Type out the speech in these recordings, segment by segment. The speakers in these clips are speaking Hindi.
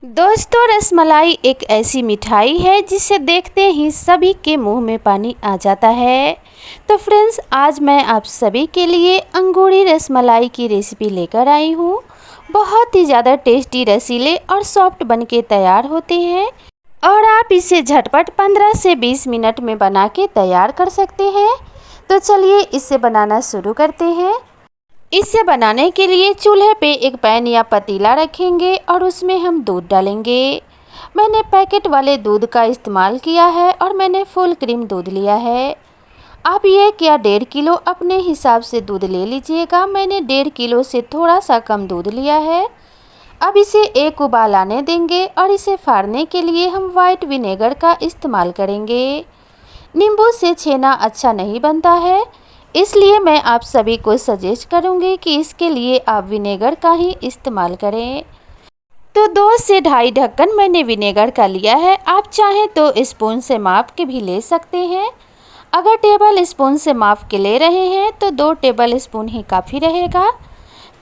दोस्तों, रसमलाई एक ऐसी मिठाई है जिसे देखते ही सभी के मुंह में पानी आ जाता है। तो फ्रेंड्स, आज मैं आप सभी के लिए अंगूरी रसमलाई की रेसिपी लेकर आई हूँ। बहुत ही ज़्यादा टेस्टी, रसीले और सॉफ्ट बनके तैयार होते हैं और आप इसे झटपट 15 से 20 मिनट में बना के तैयार कर सकते हैं। तो चलिए इसे बनाना शुरू करते हैं। इसे बनाने के लिए चूल्हे पे एक पैन या पतीला रखेंगे और उसमें हम दूध डालेंगे। मैंने पैकेट वाले दूध का इस्तेमाल किया है और मैंने फुल क्रीम दूध लिया है। आप 1 या 1.5 किलो अपने हिसाब से दूध ले लीजिएगा। मैंने 1.5 किलो से थोड़ा सा कम दूध लिया है। अब इसे एक उबाल आने देंगे और इसे फाड़ने के लिए हम वाइट विनेगर का इस्तेमाल करेंगे। नींबू से छेना अच्छा नहीं बनता है, इसलिए मैं आप सभी को सजेस्ट करूंगी कि इसके लिए आप विनेगर का ही इस्तेमाल करें। तो 2 से ढाई ढक्कन मैंने विनेगर का लिया है। आप चाहें तो स्पून से माप के भी ले सकते हैं। अगर टेबल स्पून से माप के ले रहे हैं तो 2 टेबल स्पून ही काफ़ी रहेगा।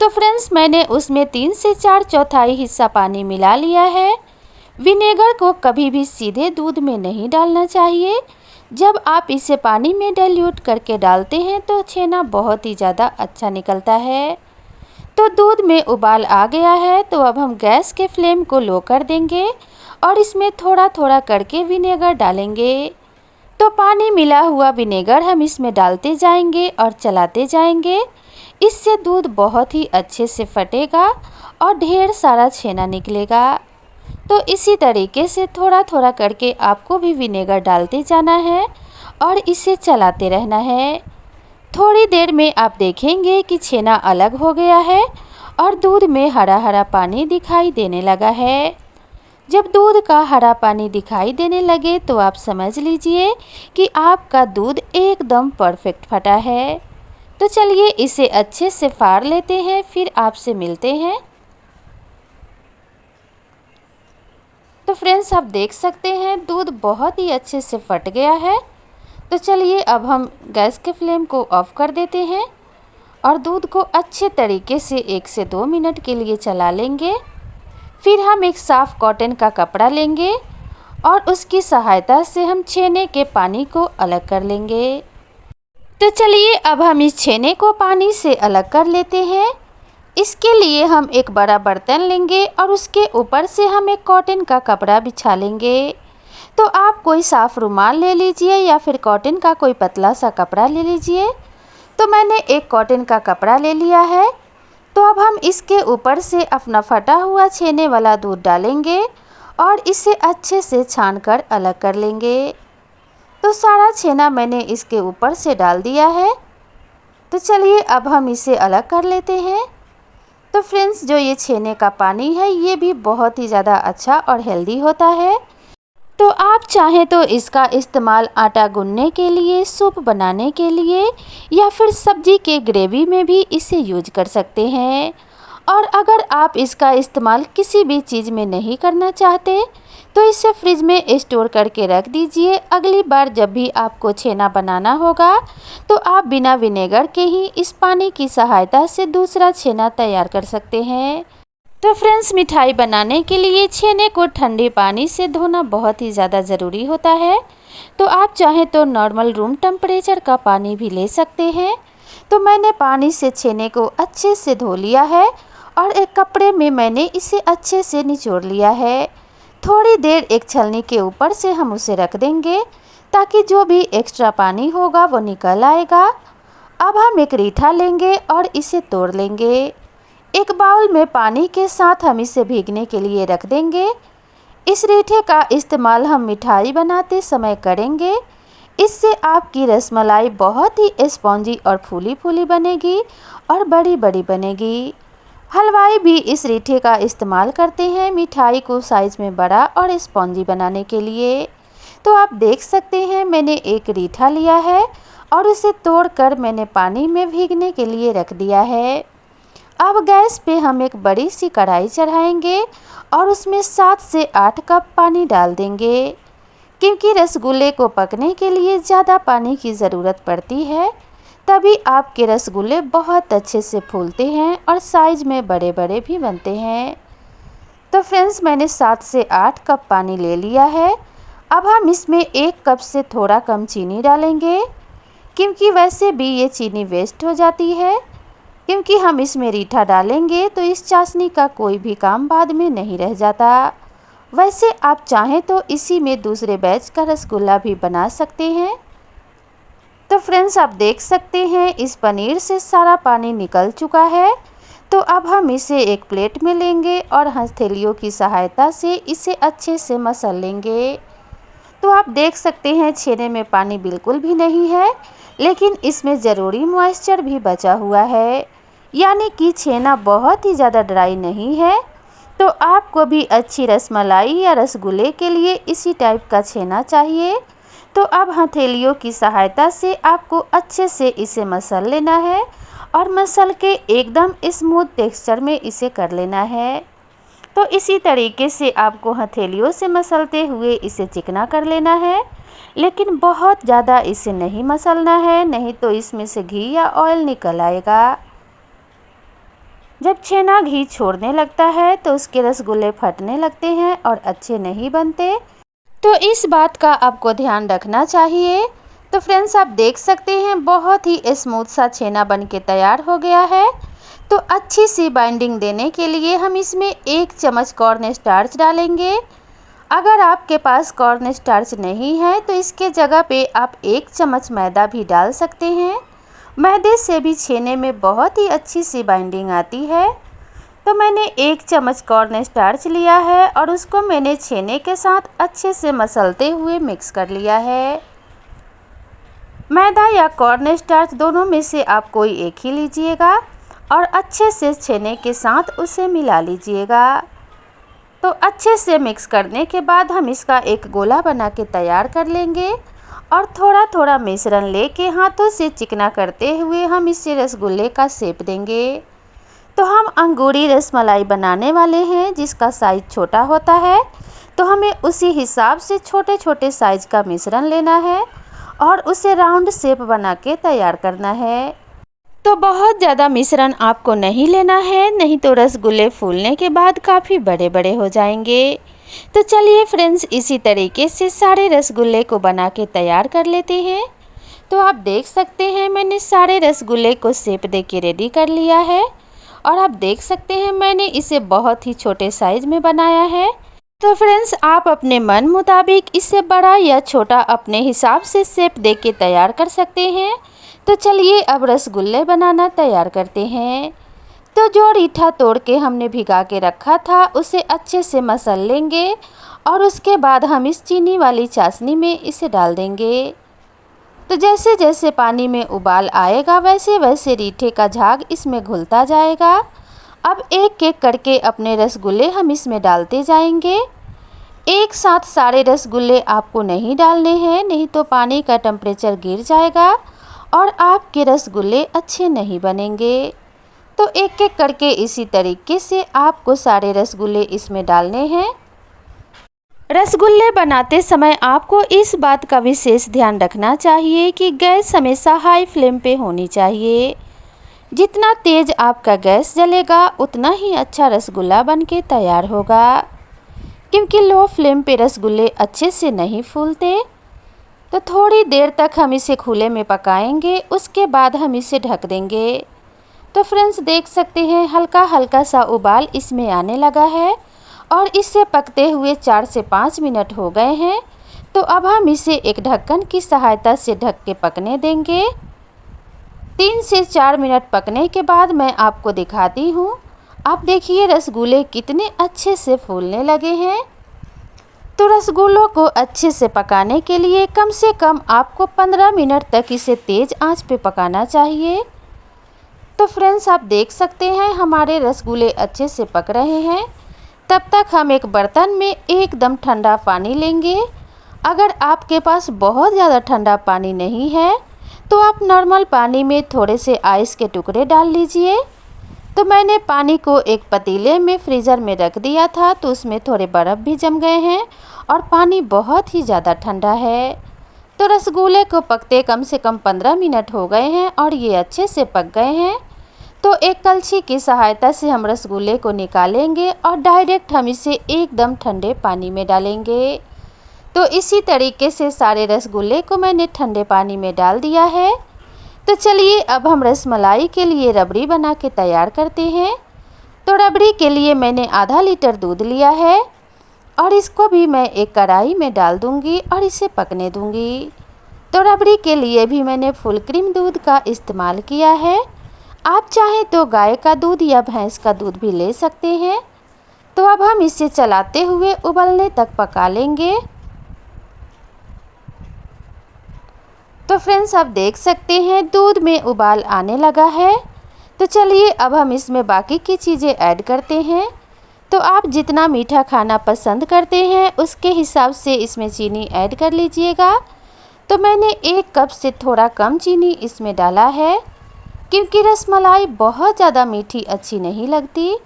तो फ्रेंड्स, मैंने उसमें 3 से 4 चौथाई हिस्सा पानी मिला लिया है। विनेगर को कभी भी सीधे दूध में नहीं डालना चाहिए। जब आप इसे पानी में डाइल्यूट करके डालते हैं तो छेना बहुत ही ज़्यादा अच्छा निकलता है। तो दूध में उबाल आ गया है, तो अब हम गैस के फ्लेम को लो कर देंगे और इसमें थोड़ा थोड़ा करके विनेगर डालेंगे। तो पानी मिला हुआ विनेगर हम इसमें डालते जाएंगे और चलाते जाएंगे। इससे दूध बहुत ही अच्छे से फटेगा और ढेर सारा छेना निकलेगा। तो इसी तरीके से थोड़ा थोड़ा करके आपको भी विनेगर डालते जाना है और इसे चलाते रहना है। थोड़ी देर में आप देखेंगे कि छेना अलग हो गया है और दूध में हरा हरा पानी दिखाई देने लगा है। जब दूध का हरा पानी दिखाई देने लगे तो आप समझ लीजिए कि आपका दूध एकदम परफेक्ट फटा है। तो चलिए इसे अच्छे से फाड़ लेते हैं, फिर आपसे मिलते हैं। तो फ्रेंड्स, आप देख सकते हैं दूध बहुत ही अच्छे से फट गया है। तो चलिए अब हम गैस के फ्लेम को ऑफ कर देते हैं और दूध को अच्छे तरीके से 1 से 2 मिनट के लिए चला लेंगे। फिर हम एक साफ़ कॉटन का कपड़ा लेंगे और उसकी सहायता से हम छेने के पानी को अलग कर लेंगे। तो चलिए अब हम इस छेने को पानी से अलग कर लेते हैं। इसके लिए हम एक बड़ा बर्तन लेंगे और उसके ऊपर से हम एक कॉटन का कपड़ा बिछा लेंगे। तो आप कोई साफ़ रुमाल ले लीजिए या फिर कॉटन का कोई पतला सा कपड़ा ले लीजिए। तो मैंने एक कॉटन का कपड़ा ले लिया है। तो अब हम इसके ऊपर से अपना फटा हुआ छेने वाला दूध डालेंगे और इसे अच्छे से छान कर अलग कर लेंगे। तो सारा छेना मैंने इसके ऊपर से डाल दिया है। तो चलिए अब हम इसे अलग कर लेते हैं। तो फ्रेंड्स, जो ये छेने का पानी है ये भी बहुत ही ज़्यादा अच्छा और हेल्दी होता है। तो आप चाहें तो इसका इस्तेमाल आटा गूंदने के लिए, सूप बनाने के लिए या फिर सब्जी के ग्रेवी में भी इसे यूज कर सकते हैं। और अगर आप इसका इस्तेमाल किसी भी चीज़ में नहीं करना चाहते तो इसे फ्रिज में स्टोर करके रख दीजिए। अगली बार जब भी आपको छेना बनाना होगा तो आप बिना विनेगर के ही इस पानी की सहायता से दूसरा छेना तैयार कर सकते हैं। तो फ्रेंड्स, मिठाई बनाने के लिए छेने को ठंडे पानी से धोना बहुत ही ज़्यादा ज़रूरी होता है। तो आप चाहें तो नॉर्मल रूम टेम्परेचर का पानी भी ले सकते हैं। तो मैंने पानी से छेने को अच्छे से धो लिया है और एक कपड़े में मैंने इसे अच्छे से निचोड़ लिया है। थोड़ी देर एक छलनी के ऊपर से हम उसे रख देंगे ताकि जो भी एक्स्ट्रा पानी होगा वो निकल आएगा। अब हम एक रीठा लेंगे और इसे तोड़ लेंगे। एक बाउल में पानी के साथ हम इसे भीगने के लिए रख देंगे। इस रीठे का इस्तेमाल हम मिठाई बनाते समय करेंगे। इससे आपकी रसमलाई बहुत ही स्पॉन्जी और फूली फूली बनेगी और बड़ी बड़ी बनेगी। हलवाई भी इस रीठे का इस्तेमाल करते हैं मिठाई को साइज़ में बड़ा और स्पॉन्जी बनाने के लिए। तो आप देख सकते हैं मैंने एक रीठा लिया है और उसे तोड़कर मैंने पानी में भीगने के लिए रख दिया है। अब गैस पे हम एक बड़ी सी कढ़ाई चढ़ाएंगे और उसमें 7 से 8 कप पानी डाल देंगे। क्योंकि रसगुल्ले को पकने के लिए ज़्यादा पानी की ज़रूरत पड़ती है, तभी आपके रसगुल्ले बहुत अच्छे से फूलते हैं और साइज़ में बड़े बड़े भी बनते हैं। तो फ्रेंड्स मैंने 7 से 8 कप पानी ले लिया है। अब हम इसमें 1 कप से थोड़ा कम चीनी डालेंगे, क्योंकि वैसे भी ये चीनी वेस्ट हो जाती है। क्योंकि हम इसमें रीठा डालेंगे तो इस चाशनी का कोई भी काम बाद में नहीं रह जाता। वैसे आप चाहें तो इसी में दूसरे बैच का रसगुल्ला भी बना सकते हैं। तो फ्रेंड्स आप देख सकते हैं इस पनीर से सारा पानी निकल चुका है। तो अब हम इसे एक प्लेट में लेंगे और हथेलियों की सहायता से इसे अच्छे से मसल लेंगे। तो आप देख सकते हैं छेने में पानी बिल्कुल भी नहीं है, लेकिन इसमें ज़रूरी मॉइस्चर भी बचा हुआ है, यानी कि छेना बहुत ही ज़्यादा ड्राई नहीं है। तो आपको भी अच्छी रसमलाई या रसगुल्ले के लिए इसी टाइप का छेना चाहिए। तो अब हथेलियों की सहायता से आपको अच्छे से इसे मसल लेना है और मसल के एकदम स्मूथ टेक्सचर में इसे कर लेना है। तो इसी तरीके से आपको हथेलियों से मसलते हुए इसे चिकना कर लेना है, लेकिन बहुत ज़्यादा इसे नहीं मसलना है, नहीं तो इसमें से घी या ऑयल निकल आएगा। जब छेना घी छोड़ने लगता है तो उसके रसगुल्ले फटने लगते हैं और अच्छे नहीं बनते। तो इस बात का आपको ध्यान रखना चाहिए। तो फ्रेंड्स आप देख सकते हैं बहुत ही स्मूथ सा छेना बनके तैयार हो गया है। तो अच्छी सी बाइंडिंग देने के लिए हम इसमें 1 चम्मच कॉर्न स्टार्च डालेंगे। अगर आपके पास कॉर्न स्टार्च नहीं है तो इसके जगह पे आप 1 चम्मच मैदा भी डाल सकते हैं। मैदे से भी छेने में बहुत ही अच्छी सी बाइंडिंग आती है। तो मैंने 1 चम्मच कॉर्न स्टार्च लिया है और उसको मैंने छेने के साथ अच्छे से मसलते हुए मिक्स कर लिया है। मैदा या कॉर्न स्टार्च दोनों में से आप कोई एक ही लीजिएगा और अच्छे से छेने के साथ उसे मिला लीजिएगा। तो अच्छे से मिक्स करने के बाद हम इसका एक गोला बना के तैयार कर लेंगे और थोड़ा थोड़ा मिश्रण लेके हाथों से चिकना करते हुए हम इसे रसगुल्ले का शेप देंगे। तो हम अंगूरी रसमलाई बनाने वाले हैं जिसका साइज़ छोटा होता है, तो हमें उसी हिसाब से छोटे छोटे साइज़ का मिश्रण लेना है और उसे राउंड शेप बना के तैयार करना है। तो बहुत ज़्यादा मिश्रण आपको नहीं लेना है, नहीं तो रसगुल्ले फूलने के बाद काफ़ी बड़े बड़े हो जाएंगे। तो चलिए फ्रेंड्स इसी तरीके से सारे रसगुल्ले को बना के तैयार कर लेते हैं। तो आप देख सकते हैं मैंने सारे रसगुल्ले को शेप दे के रेडी कर लिया है और आप देख सकते हैं मैंने इसे बहुत ही छोटे साइज़ में बनाया है। तो फ्रेंड्स आप अपने मन मुताबिक इसे बड़ा या छोटा अपने हिसाब से शेप दे के तैयार कर सकते हैं। तो चलिए अब रसगुल्ले बनाना तैयार करते हैं। तो जो रीठा तोड़ के हमने भिगा के रखा था उसे अच्छे से मसल लेंगे और उसके बाद हम इस चीनी वाली चाशनी में इसे डाल देंगे। तो जैसे जैसे पानी में उबाल आएगा वैसे वैसे रीठे का झाग इसमें घुलता जाएगा। अब एक एक करके अपने रसगुल्ले हम इसमें डालते जाएंगे। एक साथ सारे रसगुल्ले आपको नहीं डालने हैं, नहीं तो पानी का टेम्परेचर गिर जाएगा और आपके रसगुल्ले अच्छे नहीं बनेंगे। तो एक एक करके इसी तरीके से आपको सारे रसगुल्ले इसमें डालने हैं। रसगुल्ले बनाते समय आपको इस बात का विशेष ध्यान रखना चाहिए कि गैस हमेशा हाई फ्लेम पे होनी चाहिए। जितना तेज़ आपका गैस जलेगा उतना ही अच्छा रसगुल्ला बनके तैयार होगा, क्योंकि लो फ्लेम पे रसगुल्ले अच्छे से नहीं फूलते। तो थोड़ी देर तक हम इसे खुले में पकाएंगे, उसके बाद हम इसे ढक देंगे। तो फ्रेंड्स देख सकते हैं हल्का हल्का सा उबाल इसमें आने लगा है और इसे पकते हुए 4 से 5 मिनट हो गए हैं। तो अब हम इसे एक ढक्कन की सहायता से ढक के पकने देंगे। 3 से 4 मिनट पकने के बाद मैं आपको दिखाती हूँ। आप देखिए रसगुल्ले कितने अच्छे से फूलने लगे हैं। तो रसगुल्लों को अच्छे से पकाने के लिए कम से कम आपको 15 मिनट तक इसे तेज़ आंच पे पकाना चाहिए। तो फ्रेंड्स आप देख सकते हैं हमारे रसगुल्ले अच्छे से पक रहे हैं। तब तक हम एक बर्तन में एकदम ठंडा पानी लेंगे। अगर आपके पास बहुत ज़्यादा ठंडा पानी नहीं है तो आप नॉर्मल पानी में थोड़े से आइस के टुकड़े डाल लीजिए। तो मैंने पानी को एक पतीले में फ्रीज़र में रख दिया था, तो उसमें थोड़े बर्फ़ भी जम गए हैं और पानी बहुत ही ज़्यादा ठंडा है। तो रसगुल्ले को पकते कम से कम 15 मिनट हो गए हैं और ये अच्छे से पक गए हैं। तो एक कलछी की सहायता से हम रसगुल्ले को निकालेंगे और डायरेक्ट हम इसे एकदम ठंडे पानी में डालेंगे। तो इसी तरीके से सारे रसगुल्ले को मैंने ठंडे पानी में डाल दिया है। तो चलिए अब हम रसमलाई के लिए रबड़ी बना के तैयार करते हैं। तो रबड़ी के लिए मैंने आधा लीटर दूध लिया है और इसको भी मैं एक कढ़ाई में डाल दूंगी और इसे पकने दूंगी। तो रबड़ी के लिए भी मैंने फुल क्रीम दूध का इस्तेमाल किया है। आप चाहें तो गाय का दूध या भैंस का दूध भी ले सकते हैं। तो अब हम इसे चलाते हुए उबलने तक पका लेंगे। तो फ्रेंड्स आप देख सकते हैं दूध में उबाल आने लगा है। तो चलिए अब हम इसमें बाकी की चीज़ें ऐड करते हैं। तो आप जितना मीठा खाना पसंद करते हैं उसके हिसाब से इसमें चीनी ऐड कर लीजिएगा। तो मैंने 1 कप से थोड़ा कम चीनी इसमें डाला है, क्योंकि रसमलाई बहुत ज़्यादा मीठी अच्छी नहीं लगती।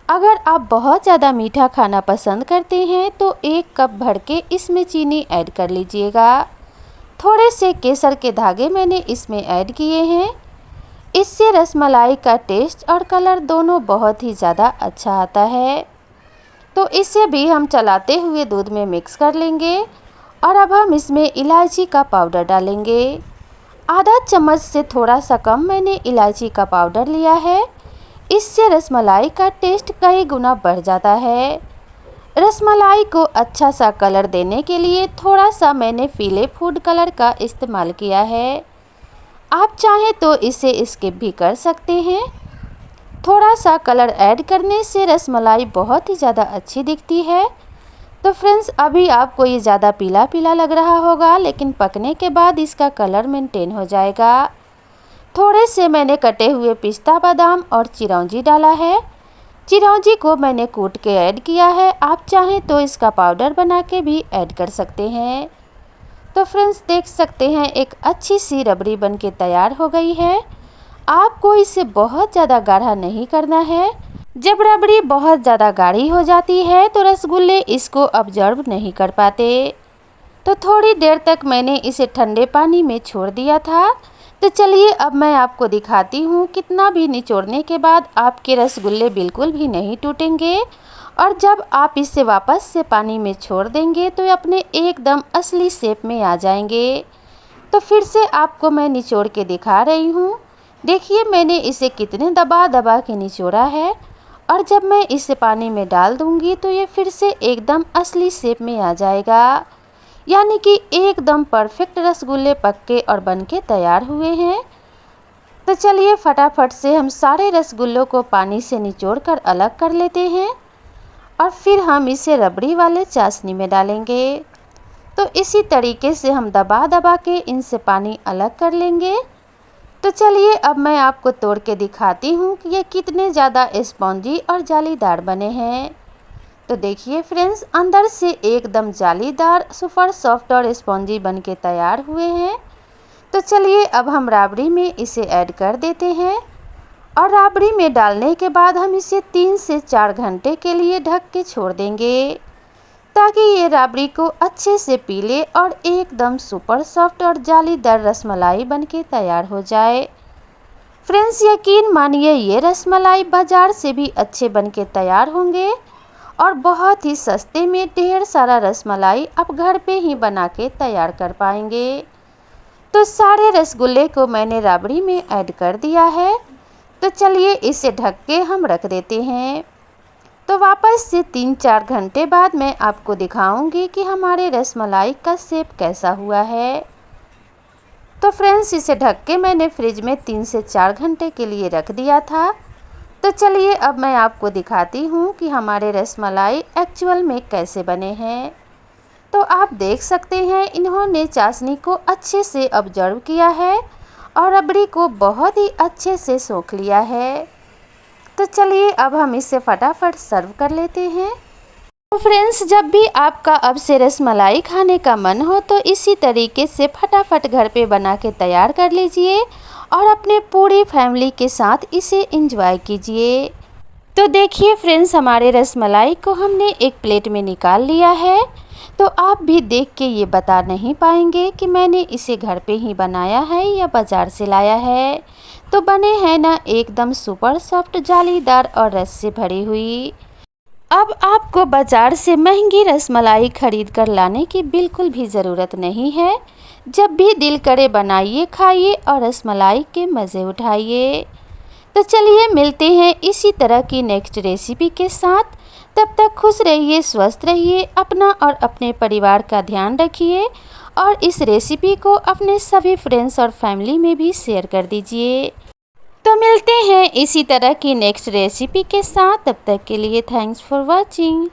अगर आप बहुत ज़्यादा मीठा खाना पसंद करते हैं तो 1 कप भर के इसमें चीनी ऐड कर लीजिएगा। थोड़े से केसर के धागे मैंने इसमें ऐड किए हैं। इससे रसमलाई का टेस्ट और कलर दोनों बहुत ही ज़्यादा अच्छा आता है। तो इसे भी हम चलाते हुए दूध में मिक्स कर लेंगे और अब हम इसमें इलायची का पाउडर डालेंगे। आधा चम्मच से थोड़ा सा कम मैंने इलायची का पाउडर लिया है। इससे रसमलाई का टेस्ट कई गुना बढ़ जाता है। रसमलाई को अच्छा सा कलर देने के लिए थोड़ा सा मैंने पीले फूड कलर का इस्तेमाल किया है। आप चाहें तो इसे स्किप भी कर सकते हैं। थोड़ा सा कलर ऐड करने से रसमलाई बहुत ही ज़्यादा अच्छी दिखती है। तो फ्रेंड्स अभी आपको ये ज़्यादा पीला पीला लग रहा होगा, लेकिन पकने के बाद इसका कलर मेंटेन हो जाएगा। थोड़े से मैंने कटे हुए पिस्ता बादाम और चिरौंजी डाला है। चिरौंजी को मैंने कूट के ऐड किया है। आप चाहें तो इसका पाउडर बना के भी ऐड कर सकते हैं। तो फ्रेंड्स देख सकते हैं एक अच्छी सी रबड़ी बन के तैयार हो गई है। आपको इसे बहुत ज़्यादा गाढ़ा नहीं करना है। जब रबड़ी बहुत ज़्यादा गाढ़ी हो जाती है तो रसगुल्ले इसको ऑब्जर्व नहीं कर पाते। तो थोड़ी देर तक मैंने इसे ठंडे पानी में छोड़ दिया था। तो चलिए अब मैं आपको दिखाती हूँ। कितना भी निचोड़ने के बाद आपके रसगुल्ले बिल्कुल भी नहीं टूटेंगे और जब आप इसे वापस से पानी में छोड़ देंगे तो अपने एकदम असली शेप में आ जाएंगे। तो फिर से आपको मैं निचोड़ के दिखा रही हूँ। देखिए मैंने इसे कितने दबा दबा के निचोड़ा है और जब मैं इसे पानी में डाल दूँगी तो ये फिर से एकदम असली शेप में आ जाएगा। यानी कि एकदम परफेक्ट रसगुल्ले पक के और बन के तैयार हुए हैं। तो चलिए फटाफट से हम सारे रसगुल्लों को पानी से निचोड़ कर अलग कर लेते हैं और फिर हम इसे रबड़ी वाले चाशनी में डालेंगे। तो इसी तरीके से हम दबा दबा के इनसे पानी अलग कर लेंगे। तो चलिए अब मैं आपको तोड़ के दिखाती हूँ कि ये कितने ज़्यादा स्पॉन्जी और जालीदार बने हैं। तो देखिए फ्रेंड्स अंदर से एकदम जालीदार सुपर सॉफ्ट और स्पॉन्जी बन के तैयार हुए हैं। तो चलिए अब हम राबड़ी में इसे ऐड कर देते हैं और राबड़ी में डालने के बाद हम इसे 3 से 4 घंटे के लिए ढक के छोड़ देंगे, ताकि ये राबड़ी को अच्छे से पी ले और एकदम सुपर सॉफ्ट और जालीदार रसमलाई बन के तैयार हो जाए। फ्रेंड्स यकीन मानिए ये रसमलाई बाज़ार से भी अच्छे बन के तैयार होंगे और बहुत ही सस्ते में ढेर सारा रसमलाई आप घर पे ही बना के तैयार कर पाएंगे। तो सारे रसगुल्ले को मैंने राबड़ी में ऐड कर दिया है। तो चलिए इसे ढक के हम रख देते हैं। तो वापस से 3-4 घंटे बाद मैं आपको दिखाऊंगी कि हमारे रसमलाई का शेप कैसा हुआ है। तो फ्रेंड्स इसे ढक के मैंने फ्रिज में 3 से 4 घंटे के लिए रख दिया था। तो चलिए अब मैं आपको दिखाती हूँ कि हमारे रसमलाई एक्चुअल में कैसे बने हैं। तो आप देख सकते हैं इन्होंने चाशनी को अच्छे से ऑब्जर्व किया है और रबड़ी को बहुत ही अच्छे से सोख लिया है। तो चलिए अब हम इसे फटाफट सर्व कर लेते हैं। तो फ्रेंड्स जब भी आपका अब से रसमलाई खाने का मन हो तो इसी तरीके से फटाफट घर पे बना के तैयार कर लीजिए और अपने पूरी फैमिली के साथ इसे एंजॉय कीजिए। तो देखिए फ्रेंड्स हमारे रसमलाई को हमने एक प्लेट में निकाल लिया है। तो आप भी देख के ये बता नहीं पाएंगे कि मैंने इसे घर पे ही बनाया है या बाज़ार से लाया है। तो बने हैं ना एकदम सुपर सॉफ्ट, जालीदार और रस से भरी हुई। अब आपको बाज़ार से महंगी रसमलाई खरीद कर लाने की बिल्कुल भी ज़रूरत नहीं है। जब भी दिल करे बनाइए, खाइए और रसमलाई के मज़े उठाइए। तो चलिए मिलते हैं इसी तरह की नेक्स्ट रेसिपी के साथ। तब तक खुश रहिए, स्वस्थ रहिए, अपना और अपने परिवार का ध्यान रखिए और इस रेसिपी को अपने सभी फ्रेंड्स और फैमिली में भी शेयर कर दीजिए। तो मिलते हैं इसी तरह की नेक्स्ट रेसिपी के साथ। तब तक के लिए थैंक्स फॉर वॉचिंग।